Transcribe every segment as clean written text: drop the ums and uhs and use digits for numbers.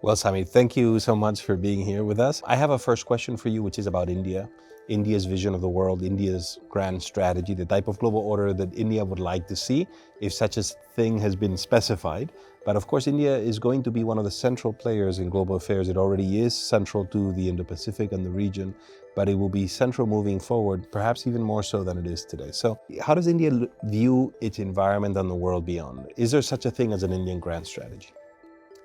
Well, Samir, thank you so much for being here with us. I have a first question for you, which is about India, India's vision of the world, India's grand strategy, the type of global order that India would like to see, if such a thing has been specified. But of course, India is going to be one of the central players in global affairs. It already is central to the Indo-Pacific and the region, but it will be central moving forward, perhaps even more so than it is today. So how does India view its environment and the world beyond? Is there such a thing as an Indian grand strategy?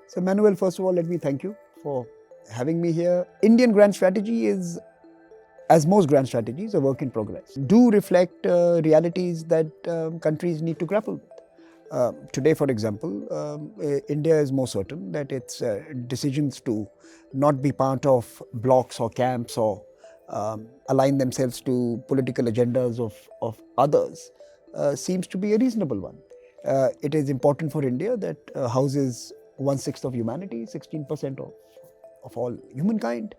So Manuel, first of all, let me thank you for having me here. Indian grand strategy is, as most grand strategies, a work in progress. Do reflect realities that countries need to grapple with. Today, for example, India is more certain that its decisions to not be part of blocs or camps or align themselves to political agendas of others seems to be a reasonable one. It is important for India that houses 1/6 of humanity, 16% of all humankind,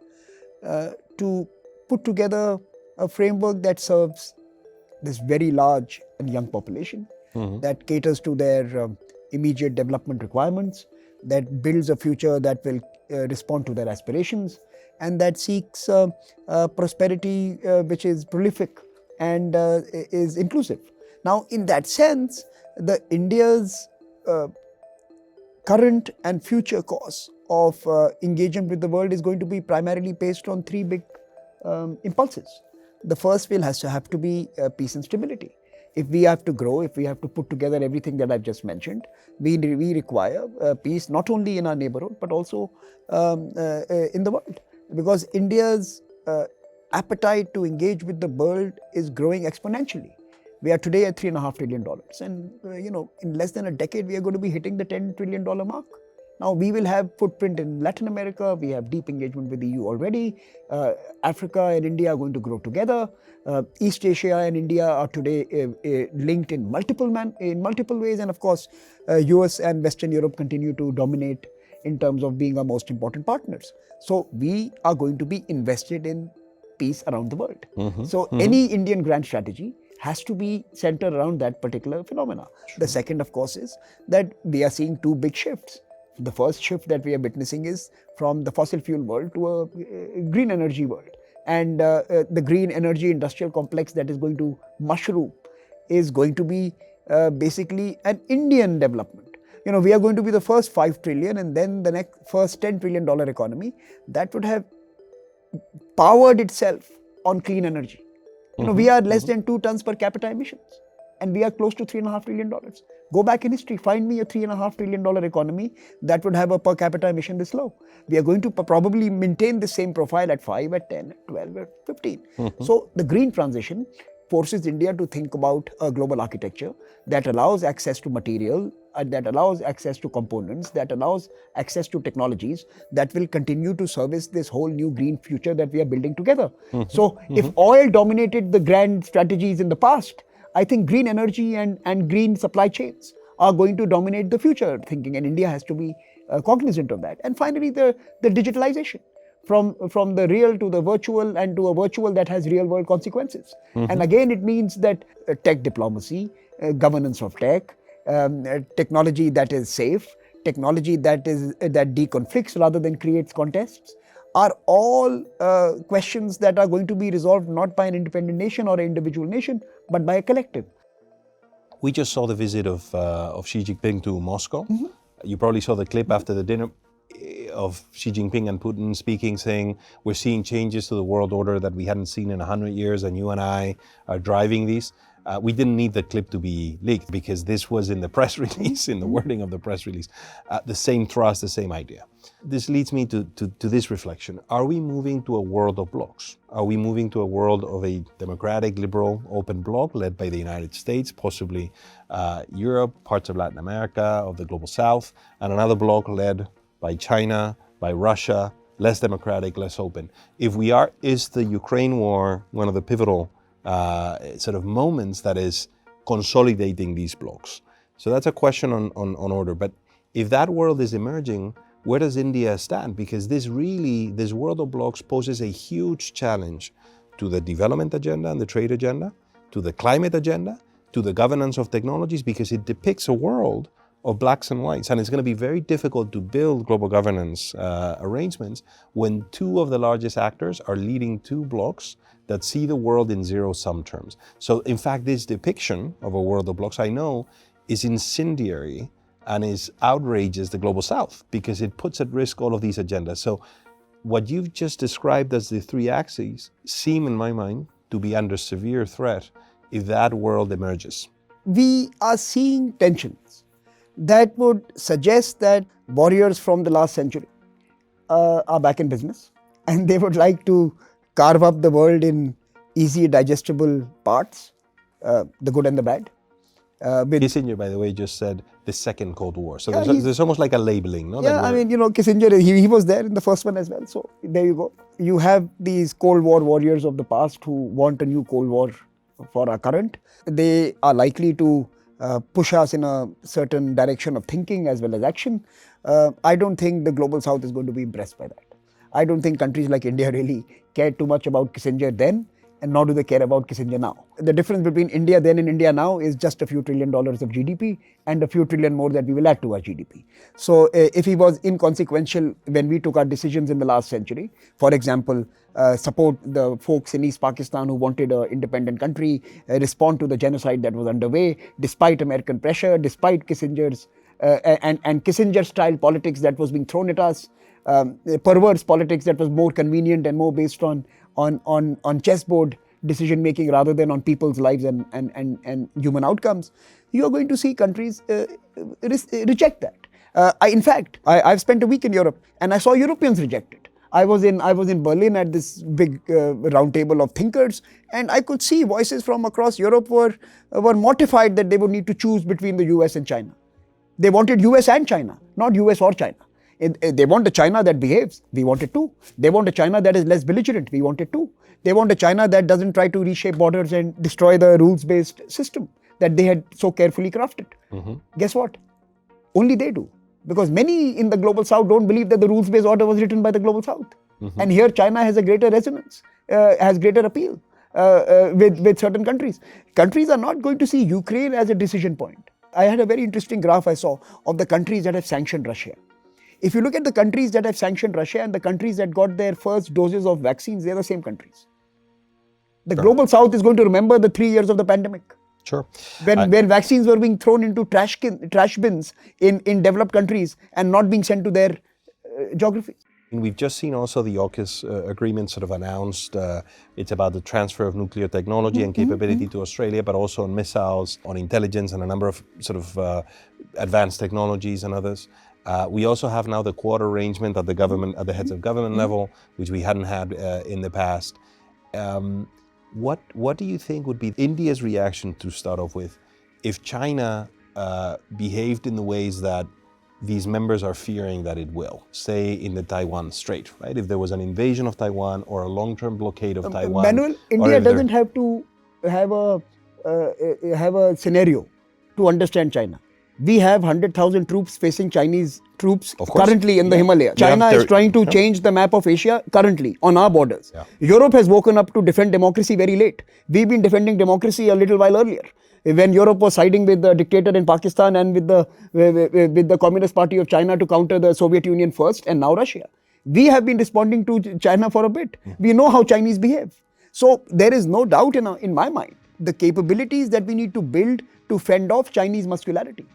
to put together a framework that serves this very large and young population, that caters to their immediate development requirements, that builds a future that will respond to their aspirations, and that seeks prosperity which is prolific and is inclusive. Now, in that sense, India's current and future course of engagement with the world is going to be primarily based on three big impulses. The first has to be peace and stability. If we have to grow, if we have to put together everything that I've just mentioned, we require peace not only in our neighborhood but also in the world. Because India's appetite to engage with the world is growing exponentially. We are today at $3.5 trillion, and in less than a decade, we are going to be hitting the $10 trillion mark. Now, we will have footprint in Latin America. We have deep engagement with the EU already. Africa and India are going to grow together. East Asia and India are today linked in multiple ways, and of course, US and Western Europe continue to dominate in terms of being our most important partners. So, we are going to be invested in peace around the world. Any Indian grand strategy has to be centered around that particular phenomena. Sure. The second, of course, is that we are seeing two big shifts. The first shift that we are witnessing is from the fossil fuel world to a green energy world. And the green energy industrial complex that is going to mushroom is going to be basically an Indian development. We are going to be the first 5 trillion and then the first $10 trillion economy that would have powered itself on clean energy. We are less than 2 tons per capita emissions, and we are close to $3.5 trillion. Go back in history, find me a $3.5 trillion economy that would have a per capita emission this low. We are going to probably maintain the same profile at 5, at 10, at 12, at 15. So the green transition forces India to think about a global architecture that allows access to material, that allows access to components, that allows access to technologies that will continue to service this whole new green future that we are building together. So if oil dominated the grand strategies in the past, I think green energy and green supply chains are going to dominate the future thinking, and India has to be cognizant of that. And finally, the digitalization. From the real to the virtual, and to a virtual that has real world consequences. And again, it means that tech diplomacy, governance of tech, technology that is safe, technology that deconflicts rather than creates contests, are all questions that are going to be resolved not by an independent nation or an individual nation, but by a collective. We just saw the visit of Xi Jinping to Moscow. You probably saw the clip after the dinner of Xi Jinping and Putin speaking, saying, we're seeing changes to the world order that we hadn't seen in 100 years, and you and I are driving these. We didn't need the clip to be leaked because this was in the press release, in the wording of the press release, the same thrust, the same idea. This leads me to this reflection. Are we moving to a world of blocs? Are we moving to a world of a democratic, liberal, open bloc led by the United States, possibly Europe, parts of Latin America, of the global South, and another bloc led by China, by Russia, less democratic, less open? If we are, is the Ukraine war one of the pivotal sort of moments that is consolidating these blocs? So that's a question on order. But if that world is emerging, where does India stand? Because this world of blocs poses a huge challenge to the development agenda and the trade agenda, to the climate agenda, to the governance of technologies, because it depicts a world of blacks and whites. And it's going to be very difficult to build global governance arrangements when two of the largest actors are leading two blocs that see the world in zero-sum terms. So in fact, this depiction of a world of blocs, I know, is incendiary and is outrages the global south because it puts at risk all of these agendas. So what you've just described as the three axes seem, in my mind, to be under severe threat if that world emerges. We are seeing tensions that would suggest that warriors from the last century are back in business and they would like to carve up the world in easy digestible parts, the good and the bad. Kissinger, by the way, just said the second Cold War. So there's almost like a labeling, no? Yeah, I mean, Kissinger, he was there in the first one as well. So there you go. You have these Cold War warriors of the past who want a new Cold War for our current. They are likely to push us in a certain direction of thinking as well as action. I don't think the global south is going to be impressed by that. I don't think countries like India really cared too much about Kissinger then, and nor do they care about Kissinger now. The difference between India then and India now is just a few $1 trillion of GDP and a few trillion more that we will add to our GDP. So if he was inconsequential when we took our decisions in the last century, for example, support the folks in East Pakistan who wanted an independent country, respond to the genocide that was underway, despite American pressure, despite Kissinger's and Kissinger-style politics that was being thrown at us, perverse politics that was more convenient and more based on chessboard decision making rather than on people's lives and human outcomes, you are going to see countries reject that. In fact, I've spent a week in Europe and I saw Europeans reject it. I was in Berlin at this big round table of thinkers, and I could see voices from across Europe were mortified that they would need to choose between the US and China. They wanted US and China, not US or China. They want a China that behaves. We want it too. They want a China that is less belligerent. We want it too. They want a China that doesn't try to reshape borders and destroy the rules-based system that they had so carefully crafted. Mm-hmm. Guess what? Only they do. Because many in the global south don't believe that the rules-based order was written by the global south. Mm-hmm. And here China has a greater resonance, has greater appeal with certain countries. Countries are not going to see Ukraine as a decision point. I had a very interesting graph I saw of the countries that have sanctioned Russia. If you look at the countries that have sanctioned Russia and the countries that got their first doses of vaccines, they're the same countries. The global south is going to remember the 3 years of the pandemic. Sure. When vaccines were being thrown into trash bins in developed countries and not being sent to their geographies. We've just seen also the AUKUS agreement sort of announced. It's about the transfer of nuclear technology and capability to Australia, but also on missiles, on intelligence, and a number of sort of advanced technologies and others. We also have now the Quad arrangement at the heads of government level, which we hadn't had in the past. What do you think would be India's reaction, to start off with, if China behaved in the ways that these members are fearing that it will, say in the Taiwan Strait, right? If there was an invasion of Taiwan or a long-term blockade of Taiwan. Manuel, India doesn't have to have a scenario to understand China. We have 100,000 troops facing Chinese troops currently in the Himalaya. China is trying to change the map of Asia currently on our borders. Yeah. Europe has woken up to defend democracy very late. We've been defending democracy a little while earlier, when Europe was siding with the dictator in Pakistan and with the Communist Party of China to counter the Soviet Union first, and now Russia. We have been responding to China for a bit. We know how Chinese behave. So there is no doubt in my mind, the capabilities that we need to build to fend off Chinese muscularity,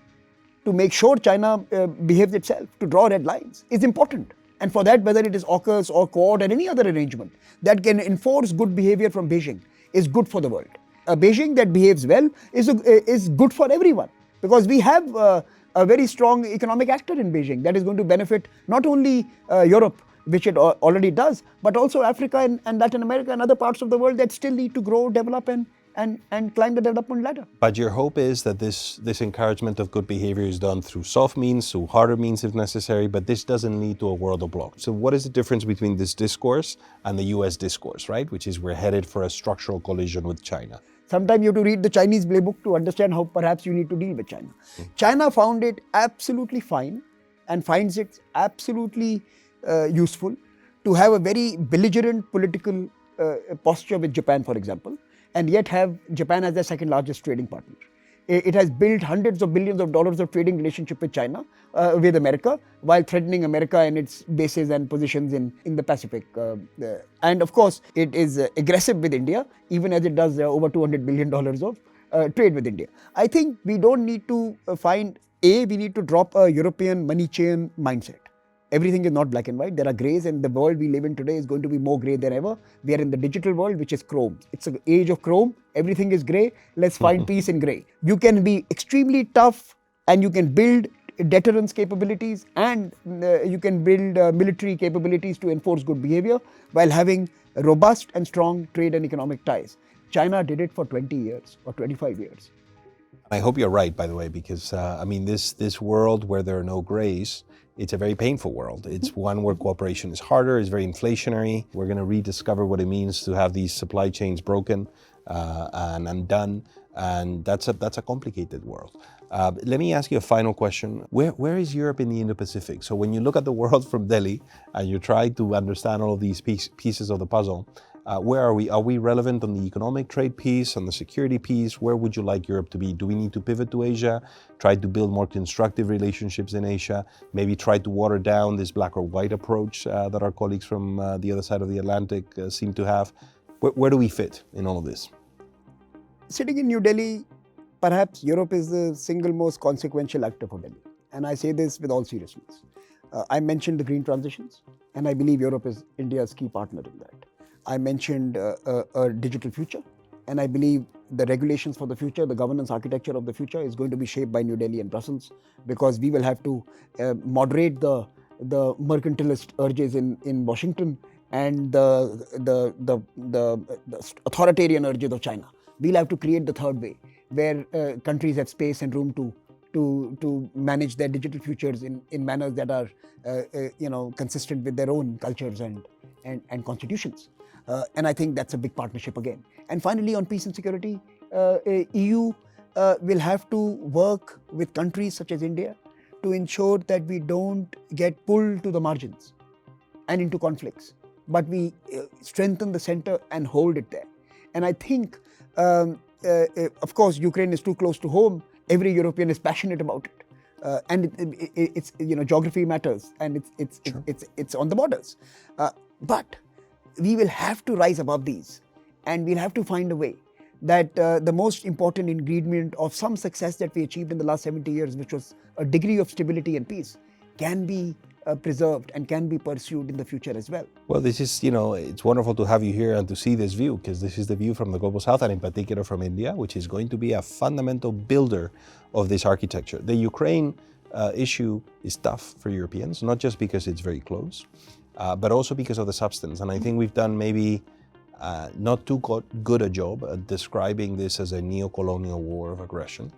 to make sure China behaves itself, to draw red lines, is important. And for that, whether it is AUKUS or Quad or any other arrangement that can enforce good behavior from Beijing is good for the world. A Beijing that behaves well is good for everyone, because we have a very strong economic actor in Beijing that is going to benefit not only Europe, which it already does, but also Africa and Latin America and other parts of the world that still need to grow, develop and climb the development ladder. But your hope is that this encouragement of good behavior is done through soft means, through harder means if necessary, but this doesn't lead to a world of blocks. So what is the difference between this discourse and the US discourse, right? Which is we're headed for a structural collision with China. Sometimes you have to read the Chinese playbook to understand how perhaps you need to deal with China. China found it absolutely fine and finds it absolutely useful to have a very belligerent political posture with Japan, for example, and yet have Japan as their second largest trading partner. It has built hundreds of billions of dollars of trading relationship with China, with America, while threatening America and its bases and positions in the Pacific. And of course, it is aggressive with India, even as it does over $200 billion of trade with India. I think we don't need to we need to drop a European money chain mindset. Everything is not black and white. There are grays, and the world we live in today is going to be more gray than ever. We are in the digital world, which is chrome. It's an age of chrome. Everything is gray. Let's find peace in gray. You can be extremely tough, and you can build deterrence capabilities, and you can build military capabilities to enforce good behavior while having robust and strong trade and economic ties. China did it for 20 years or 25 years. I hope you're right, by the way, because this world where there are no grays, it's a very painful world. It's one where cooperation is harder, it's very inflationary. We're going to rediscover what it means to have these supply chains broken and undone, and that's a complicated world. Let me ask you a final question. Where is Europe in the Indo-Pacific? So when you look at the world from Delhi and you try to understand all of these pieces of the puzzle, where are we? Are we relevant on the economic trade piece, on the security piece? Where would you like Europe to be? Do we need to pivot to Asia, try to build more constructive relationships in Asia, maybe try to water down this black or white approach that our colleagues from the other side of the Atlantic seem to have? Where do we fit in all of this? Sitting in New Delhi, perhaps Europe is the single most consequential actor for Delhi. And I say this with all seriousness. I mentioned the green transitions, and I believe Europe is India's key partner in that. I mentioned a digital future, and I believe the regulations for the future, the governance architecture of the future is going to be shaped by New Delhi and Brussels, because we will have to moderate the mercantilist urges in Washington and the authoritarian urges of China. We'll have to create the third way, where countries have space and room to manage their digital futures in manners that are consistent with their own cultures and constitutions. And I think that's a big partnership again. And finally, on peace and security, EU will have to work with countries such as India to ensure that we don't get pulled to the margins and into conflicts, but we strengthen the center and hold it there. And I think, of course, Ukraine is too close to home. Every European is passionate about it. And it's geography matters, and it's on the borders. But we will have to rise above these, and we'll have to find a way that the most important ingredient of some success that we achieved in the last 70 years, which was a degree of stability and peace, can be preserved and can be pursued in the future as well. Well, this is, it's wonderful to have you here and to see this view, because this is the view from the Global South, and in particular from India, which is going to be a fundamental builder of this architecture. The Ukraine issue is tough for Europeans, not just because it's very close, but also because of the substance. And I think we've done maybe not too good a job at describing this as a neo-colonial war of aggression,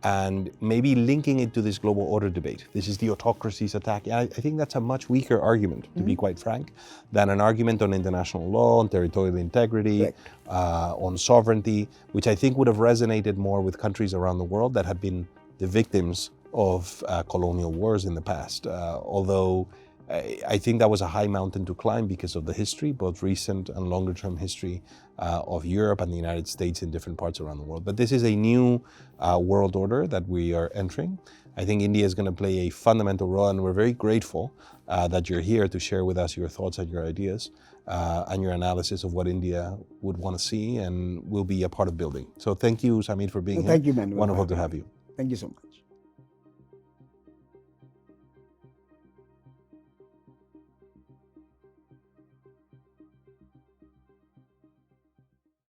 and maybe linking it to this global order debate. This is the autocracy's attack. I think that's a much weaker argument, to be quite frank, than an argument on international law, on territorial integrity, on sovereignty, which I think would have resonated more with countries around the world that had been the victims of colonial wars in the past. Although I think that was a high mountain to climb because of the history, both recent and longer term history of Europe and the United States in different parts around the world. But this is a new world order that we are entering. I think India is going to play a fundamental role, and we're very grateful that you're here to share with us your thoughts and your ideas and your analysis of what India would want to see and will be a part of building. So thank you, Samir, for being here. Thank you, Manuel. Wonderful to have you. Thank you so much.